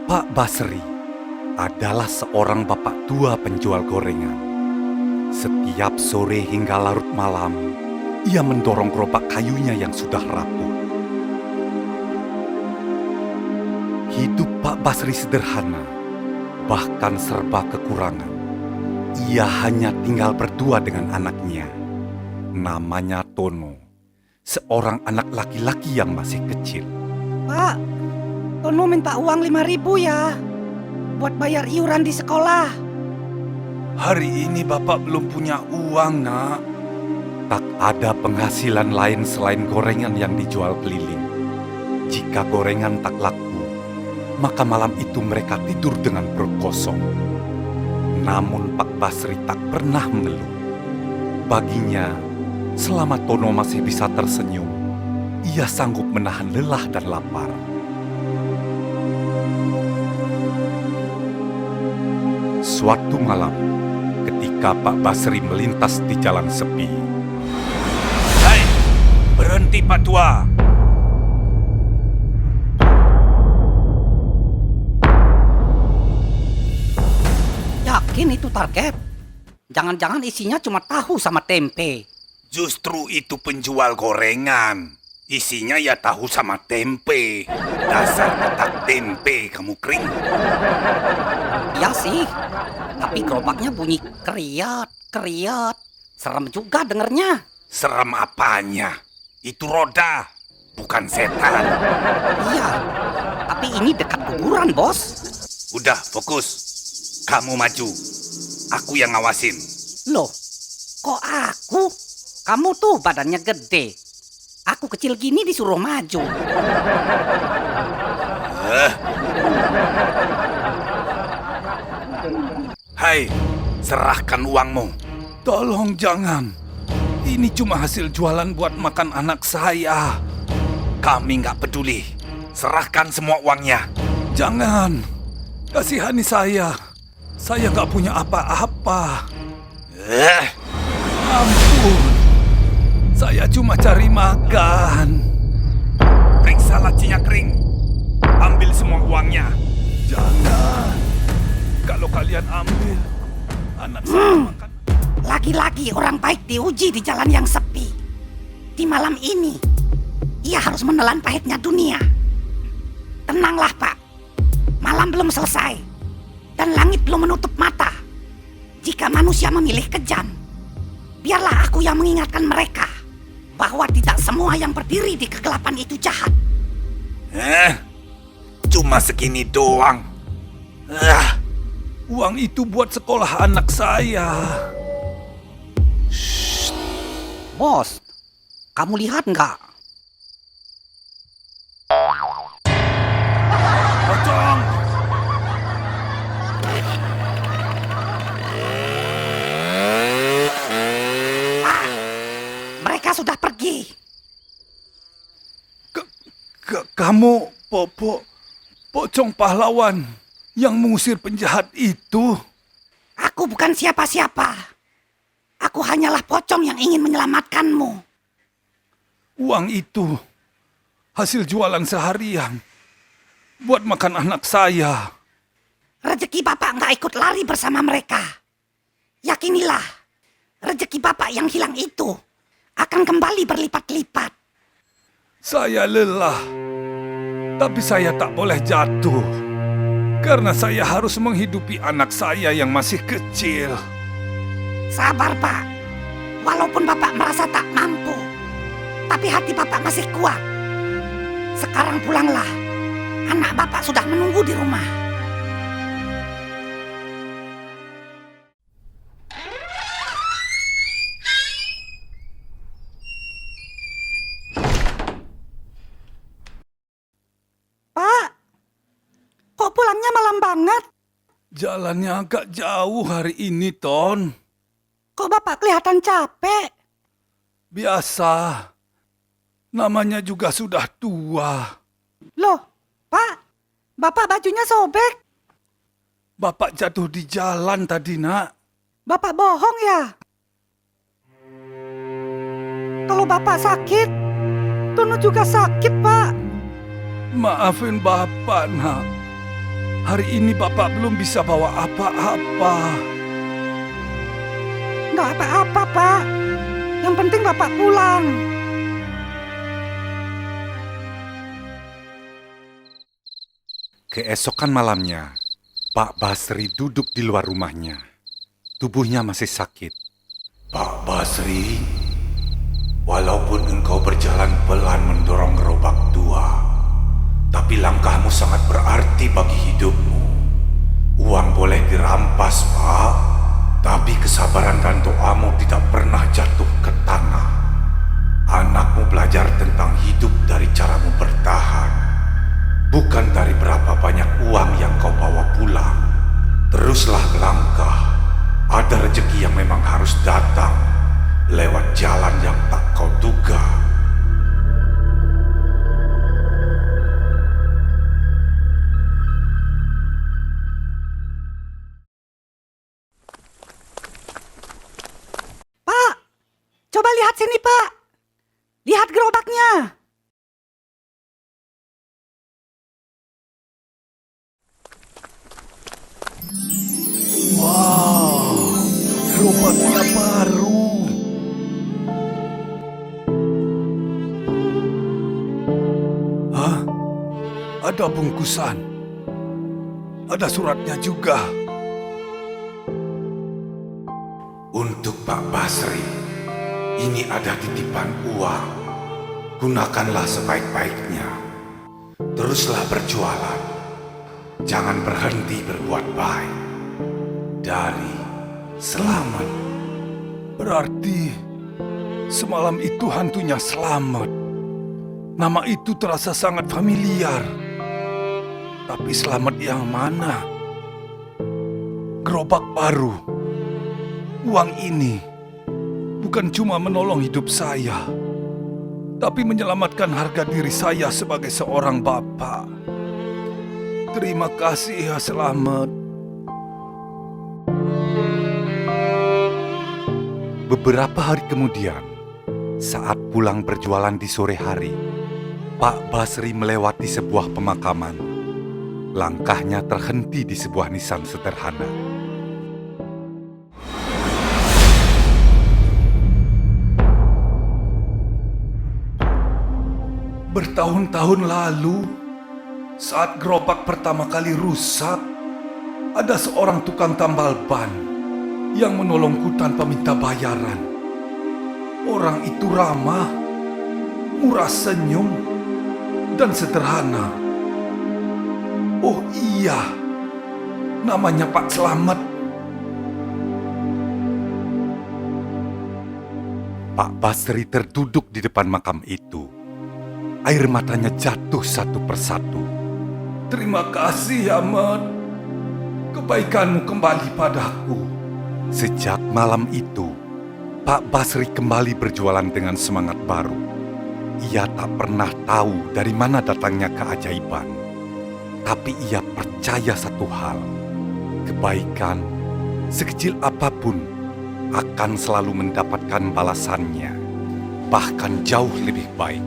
Pak Basri adalah seorang bapak tua penjual gorengan. Setiap sore hingga larut malam, ia mendorong gerobak kayunya yang sudah rapuh. Hidup Pak Basri sederhana, bahkan serba kekurangan. Ia hanya tinggal berdua dengan anaknya. Namanya Tono, seorang anak laki-laki yang masih kecil. Pak, Tono minta uang 5.000 ya, buat bayar iuran di sekolah. Hari ini Bapak belum punya uang, Nak. Tak ada penghasilan lain selain gorengan yang dijual keliling. Jika gorengan tak laku, maka malam itu mereka tidur dengan perut kosong. Namun Pak Basri tak pernah mengeluh. Baginya, selama Tono masih bisa tersenyum, ia sanggup menahan lelah dan lapar. Suatu malam, ketika Pak Basri melintas di jalan sepi. "Hai, berhenti Pak Tua!" Yakin itu target? Jangan-jangan isinya cuma tahu sama tempe. Justru itu penjual gorengan. Isinya ya tahu sama tempe. Dasar otak tempe kamu kering. Iya sih, tapi gerobaknya bunyi kriat, kriat. Serem juga dengernya. Serem apanya? Itu roda, bukan setan. Iya, tapi ini dekat kuburan, Bos. Udah, fokus. Kamu maju. Aku yang ngawasin. Loh, kok aku? Kamu tuh badannya gede. Aku kecil gini disuruh maju. Hai, serahkan uangmu. Tolong jangan. Ini cuma hasil jualan buat makan anak saya. Kami nggak peduli. Serahkan semua uangnya. Jangan. Kasihani saya. Saya nggak punya apa-apa. Ampun. Saya cuma cari makan. Periksa lacinya kering. Ambil semua uangnya. Jangan. Kalau kalian ambil, anak saya makan. Lagi-lagi orang baik diuji di jalan yang sepi. Di malam ini, ia harus menelan pahitnya dunia. Tenanglah, Pak. Malam belum selesai. Dan langit belum menutup mata. Jika manusia memilih kejam, biarlah aku yang mengingatkan mereka bahwa tidak semua yang berdiri di kegelapan itu jahat. Cuma segini doang. Uang itu buat sekolah anak saya. Bos, kamu lihat nggak? Pocong! Mereka sudah pergi. Kamu pocong pahlawan yang mengusir penjahat itu? Aku bukan siapa-siapa. Aku hanyalah pocong yang ingin menyelamatkanmu. Uang itu hasil jualan seharian buat makan anak saya. Rezeki Bapak nggak ikut lari bersama mereka. Yakinilah, rezeki Bapak yang hilang itu akan kembali berlipat-lipat. Saya lelah, tapi saya tak boleh jatuh. Karena saya harus menghidupi anak saya yang masih kecil. Sabar, Pak. Walaupun Bapak merasa tak mampu, tapi hati Bapak masih kuat. Sekarang pulanglah. Anak Bapak sudah menunggu di rumah. Pak, kok pulangnya malam banget? Jalannya agak jauh hari ini, Ton. Kok Bapak kelihatan capek? Biasa. Namanya juga sudah tua. Loh, Pak, Bapak bajunya sobek. Bapak jatuh di jalan tadi, Nak. Bapak bohong ya? Kalau Bapak sakit, Tono juga sakit, Pak. Maafin Bapak, Nak. Hari ini Bapak belum bisa bawa apa-apa. Nggak apa-apa, Pak. Yang penting Bapak pulang. Keesokan malamnya, Pak Basri duduk di luar rumahnya. Tubuhnya masih sakit. Pak Basri, walaupun engkau berjalan pelan mendorong gerobak tua, tapi langkahmu sangat berarti bagi hidupmu. Uang boleh dirampas, Pak, tapi kesabaran dan doamu tidak pernah jatuh ke tanah. Anakmu belajar tentang hidup dari caramu bertahan, bukan dari berapa banyak uang yang kau bawa pulang. Teruslah melangkah. Ada rezeki yang memang harus datang lewat jalan yang tak kau duga. Pak, coba lihat sini, Pak. Lihat gerobaknya. Wow, gerobaknya baru. Hah? Ada bungkusan. Ada suratnya juga. Untuk Pak Basri, ini ada titipan uang. Gunakanlah sebaik-baiknya. Teruslah berjualan. Jangan berhenti berbuat baik. Dari Selamat. Berarti semalam itu hantunya Selamat. Nama itu terasa sangat familiar. Tapi Selamat yang mana? Gerobak baru. Uang ini bukan cuma menolong hidup saya, tapi menyelamatkan harga diri saya sebagai seorang bapak. Terima kasih ya Selamat. Beberapa hari kemudian, saat pulang berjualan di sore hari, Pak Basri melewati sebuah pemakaman. Langkahnya terhenti di sebuah nisan sederhana. Bertahun-tahun lalu, saat gerobak pertama kali rusak, ada seorang tukang tambal ban yang menolongku tanpa minta bayaran. Orang itu ramah, murah senyum, dan sederhana. Oh iya, namanya Pak Selamat. Pak Basri terduduk di depan makam itu. Air matanya jatuh satu persatu. Terima kasih, Ahmad. Kebaikanmu kembali padaku. Sejak malam itu, Pak Basri kembali berjualan dengan semangat baru. Ia tak pernah tahu dari mana datangnya keajaiban. Tapi ia percaya satu hal. Kebaikan, sekecil apapun, akan selalu mendapatkan balasannya. Bahkan jauh lebih baik.